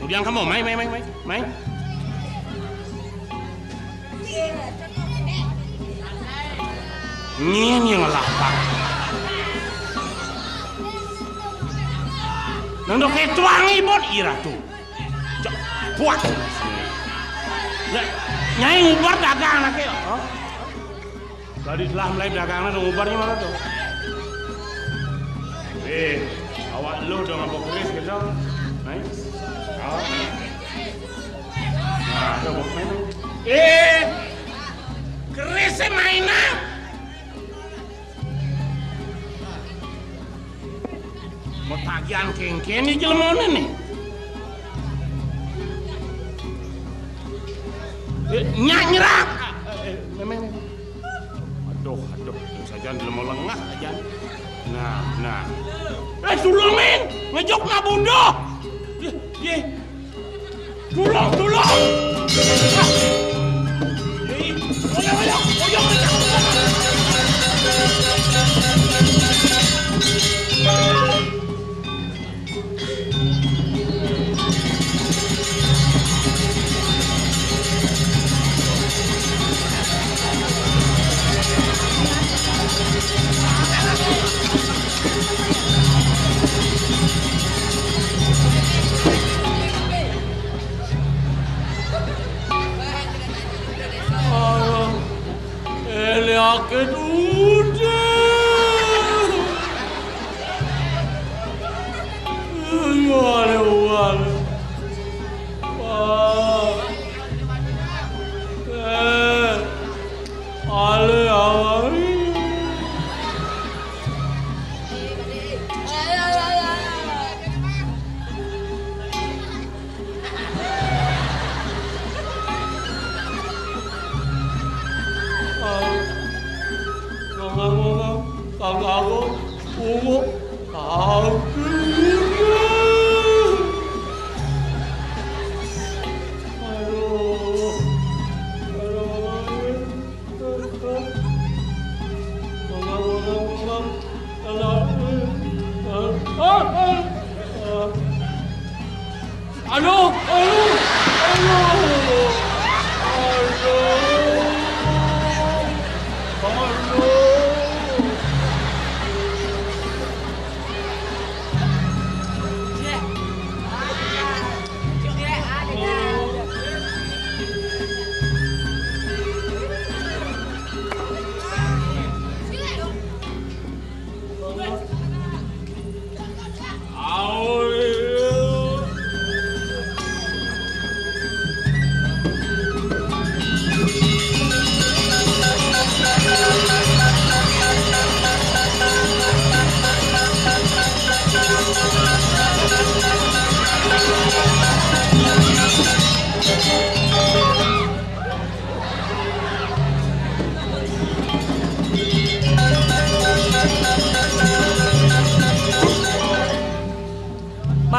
Udiang kamu, main. Ini ngelapang. Nando kayak tuangi bot ira tuh. Buat. Nyai ngubar dagang nake. Tadi telah mulai dagangnya ngubarnya mana tuh? Awak lu udah ngabok keris gitu. Naik. Nah, coba main. Kerisnya mainan. Mau tagihan kengken di jelmone nih. Nyanyirak. Memang. Aduh, saja jelmo lengah aja. Nah. Tulungin, ngejok na bundo. Ye. Tulung. Oyong. Sakit udah. Gimana?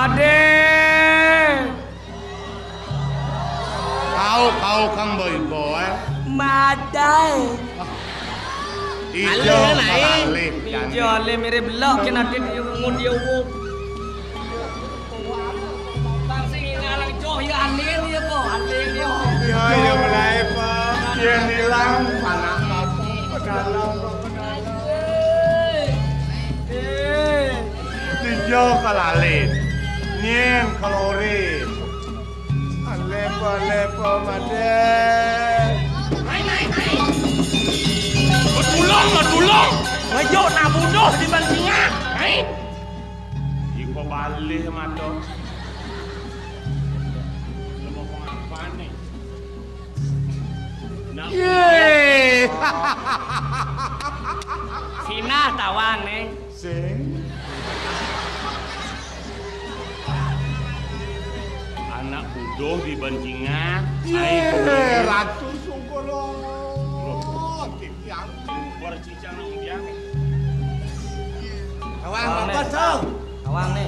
Made. Kau kang boy. Madai. Ijo Ale. Ijo ale mere belok kena dia ngudia wuk. Tang sing ngalang joh ya ale dia po, ale dia. Ijo mulai pa. Dia hilang anak apa pedalang. Ijo kalale. Nien kalori. Lepo made. Naik. Betulong. Ngayo nak bunuh di bantinga. Naik. Iko balik mato. Lemo apa nih? Yeay. Sina tawang nih. Sing. Anak bodoh di bancingan. Yeay, ratu sungkolo. Tiang bercicang nang dia. Tawang apa tuh? Tawang nih.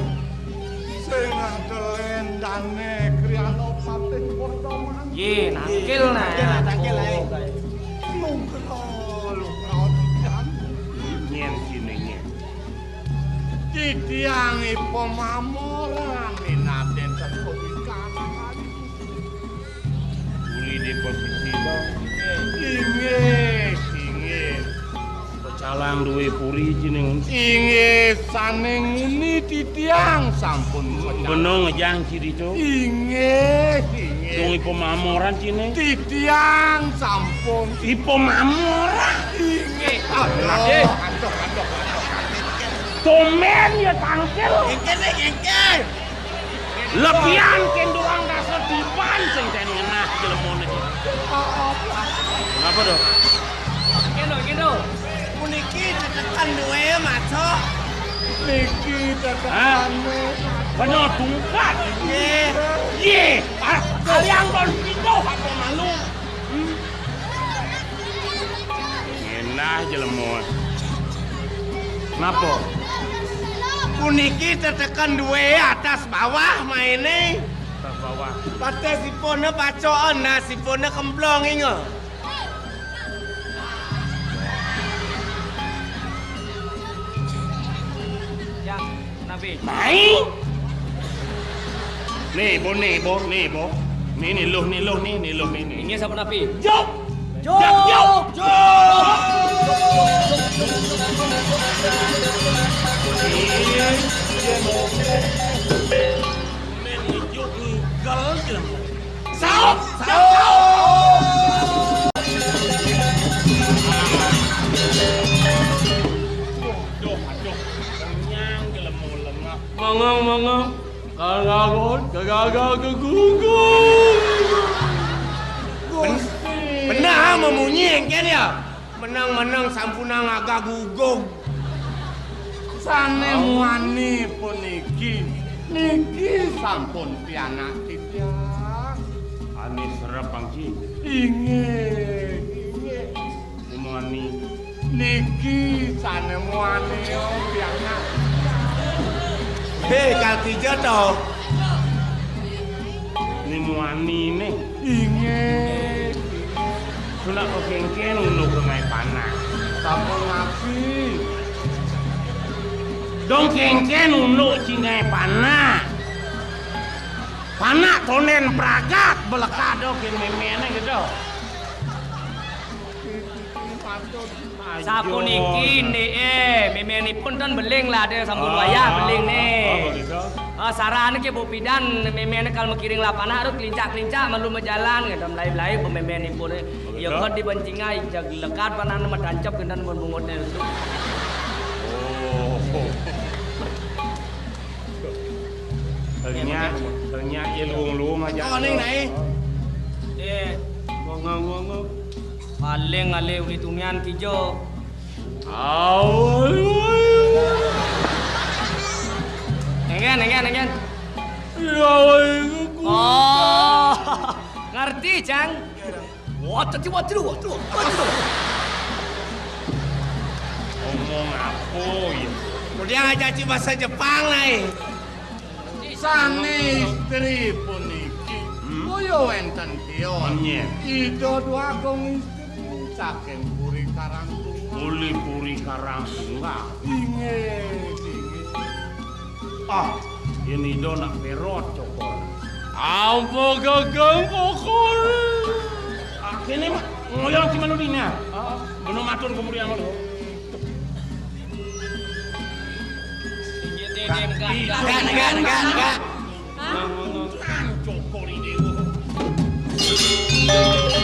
Sing ngantelen dane kriano pate podoman. Ye, nangkil nah. Nangkil ae. Lungkro tiang. Nyen sini nyen. Tiang ipo mamoran minaten terkobikan. Uli di posisi bang. Inge. Pecalang duwe puri jeneng. Inge saneng ini titiang sampun. Beno ngejang ciri cu. Inge. Dong ipo mamoran cine. Titiang sampun. Ipo mamoran. Inge. Aduh. Tomen ya tangkel. Engke. Lebihan kendurang dasar dipan sing ten ngenah jelemone. Kenapa dong? Kendo. Puniki tetekan duwe maco. Niki tekan. Bener tungkat. Ye. Kalian kon pito apa malu? Ngenah jelemone. Kenapa? Puniki tetekan duwe atas bawah maine. Atas bawah. Pate sipone pacoan nah sipone kemplong inge. Yang nabi. Mai. Nih bo. Nih loh nih. Ini siapa nabi? Jok. Sao? Mangong. Kagak kegugung. Benar memunyi engke dia. Menang sampunang agak gugung. Sane muani puniki. Niki sampun pianak titiang. Ani serep pangki. Inge. Muani. Niki sane muani pianak. Hei kalkijo toh. Ni muani ne. Inge. Sunak ko kengken ulu ko ngai panah. Sampun ngapi. Dong kengken ulu cingai panah. Panah tonen pragat belekado ken memene gitu. Sapuniki nih memenipun kan beling lah dia sampun wayah beling nih. Sarane ke bopidan memene kalau mekiring lapana harus kelincak malu menjalan ngedam lain pememenipun ya kan dibancingai jag lekat panan mah dancap kendan bungut-bungutnya itu. Ternyata ya luung aja. Oh ning nae. Ngong. Paling ale hitungan kijo. Nengen. Oh, ngerti, Cang? Waduh. Ngomong apa ya? Kemudian ngajaji bahasa Jepang nae. Sane istri puniki kaya wenten kiyon. Ida Dwagung istri saking Puri Karangtunggal. Puri Karangtunggal. Inggih. Ah, ini do nak perot cokol. Apa gagang pokok? Kini ngoyong si manudinya. Beno matur kemudian lo. Enggak. Cokol ini dewo.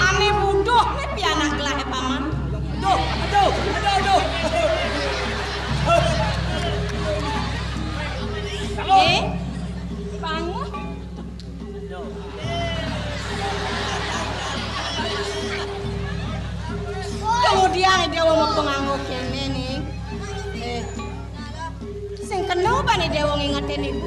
Ane buduh nih pianak gelah paman. Aduh. Bangun. Kemudian dia mau penganggo kene nih. Sing kena apa nih dia mau ngingetin ibu?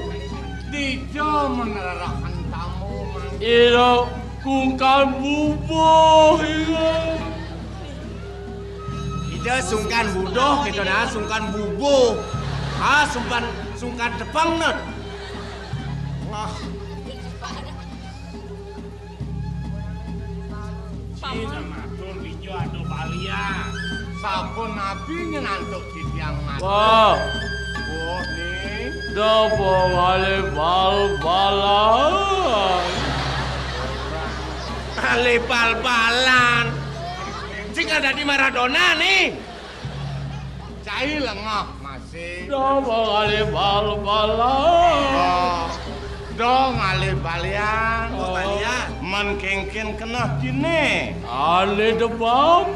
Dijo menerahkan tamu. Ilo kungkan bubuh Ida sungkan budoh gitu nah, sungkan bubuh. Sungkan depang net. Wah. Cina matur dijo ado balia. Sampun nabi nyenantuk di tiang mati. Wah. Wah nih. Dopo wale bal-balan. Ale bal-balan. Jika ada di Maradona nih. Cai lengah masih. Dopo wale bal-balan. Dong ale balian. Man kengken kena kini. Ale debab.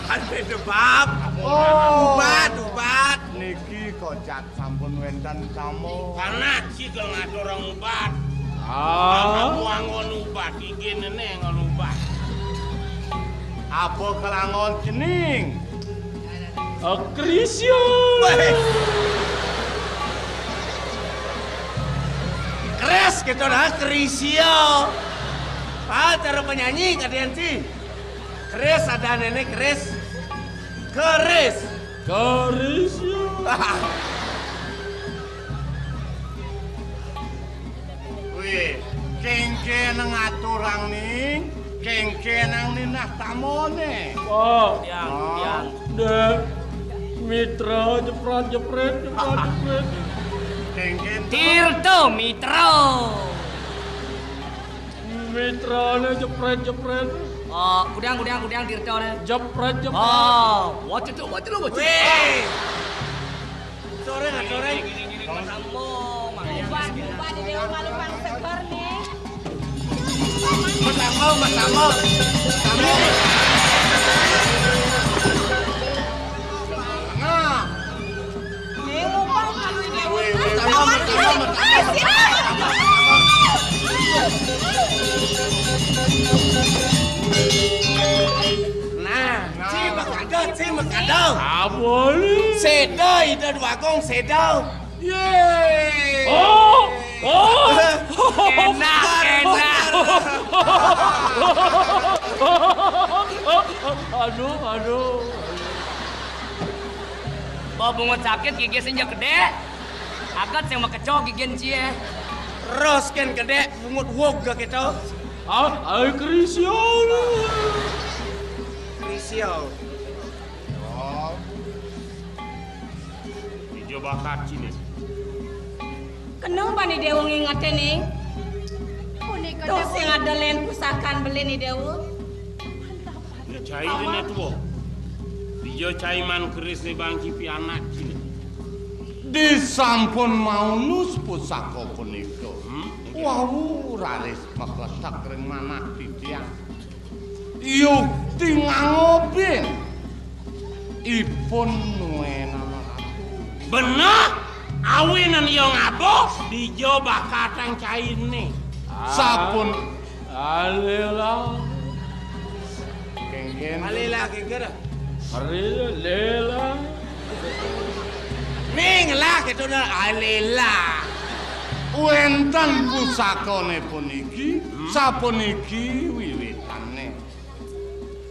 Ale debab. Ubat. Niki kocak sampun wenten tamu. Karena cikal ngatur orang ubat. Aku angon ubat, iki nenek angon ubat. Apa kelangon cening? Krisyo. Keres gitu dah, Krisio. Cara penyanyi kalian sih. Keres ada nenek keres. Krisyo. Wih, kengke ngaturang nih, kengke nang ninah tamone. Oh, Yang. deh. Mitra jepret. Kengke Tirto Mitro. Mitranya jepret. Oh, kudang Tirto nih. Jepret. Oh, what itu. Wih, sore. Sambung, makanya. Buat di dewa malupang seger nih. Mas Nah, Ngupang kalau di dewa. Cimekado. Apa nih? Sedo Ida Dwagung sedo. Yeay. Oh. Enak. Aduh. Bawa bungut sakit gigi senja gede. Agak yang mau kecok gigin cie. Rosken gede bungut woga gitu. Krisyo. Oh. Ijo bakat cini. Kenapa nih dewa ngingetin nih? Tuh sing ada len pusakan beli nih dewa. Cai dene tuo. Dijo cai man keris ni bangki pi anak cini. Disampun maunus pusaka punika. Wau raris makletak ring manah titiang. Yukti ngangobin. Ipun nuenan ratu. Bener. Awinan yo ngabo dijo bakatang cai ni. Sapun Alela. kengken. Alila kira. Lela. Ning lah gitu dah alela. Wenten pusakane puniki, sapuniki wiwitane.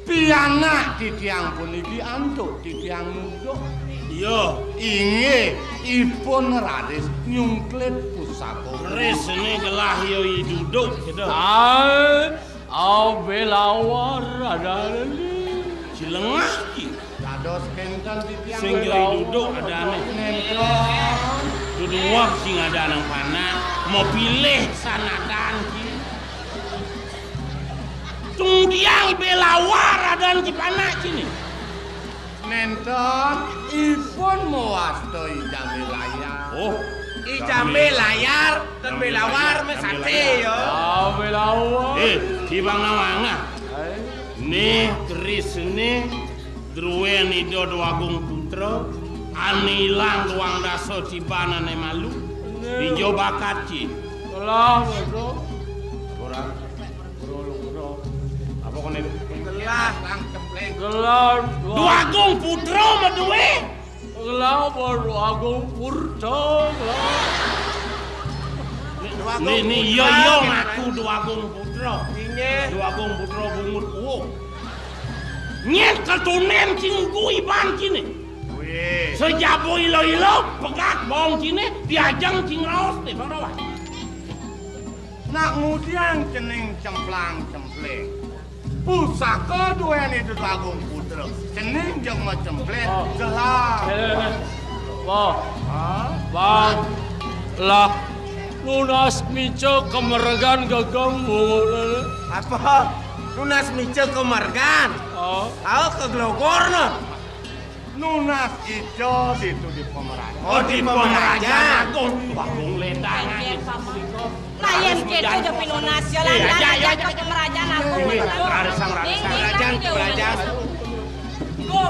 Pianak di tiang puniki antuk di tiang nunduk. Iya, Inge ipun raris nyungklit pusaka. keris ini gelah yo duduk gitu. Belawar ada ini. Cilengah ki. Dados kenten titiang Sing yo duduk ada nih. Nenten. Duduk sing ada nang pana mau pilih sanadan ki. Tung tiang belawar ada di pana sini. Nenten ipun mewasta ijame layar. Oh, Ijame layar dan belawar mesate yo. Belawar. di bang nawanga. Nih keris ini druweni do Agung Putra anilang ruang daso cibana ne malu di Jawa Kaci. Lah, bro. Orang apa kon itu? Gelah lang cempleng. Gelar Agung Putra meduwe. gelar baru Agung Purta. Nih yo ngaku Agung Putra. Inge Agung Putra bungut kuwo. Nyet ketunen sing guiban kini. weh. Sejabo ilo-ilo pegat bong kini diajang sing raos teh bang rawas. Nak ngudiang cening cemplang cempleng. Pusaka duweni Dudu Agung Putra. Cening jeung cempleng gelah. Wah, bang. Lah, lunas mico kemergan gagang boleh. Apa? Nunas mice kemargan. Tahu ke Glogorna. Nunas ijo itu di Pemerajan. Oh di Pemerajan Agung. Agung lendangan. Layan gitu aja pinunas jalan Iya, ke Pemerajan aku. Raresang. Pemerajan. Go.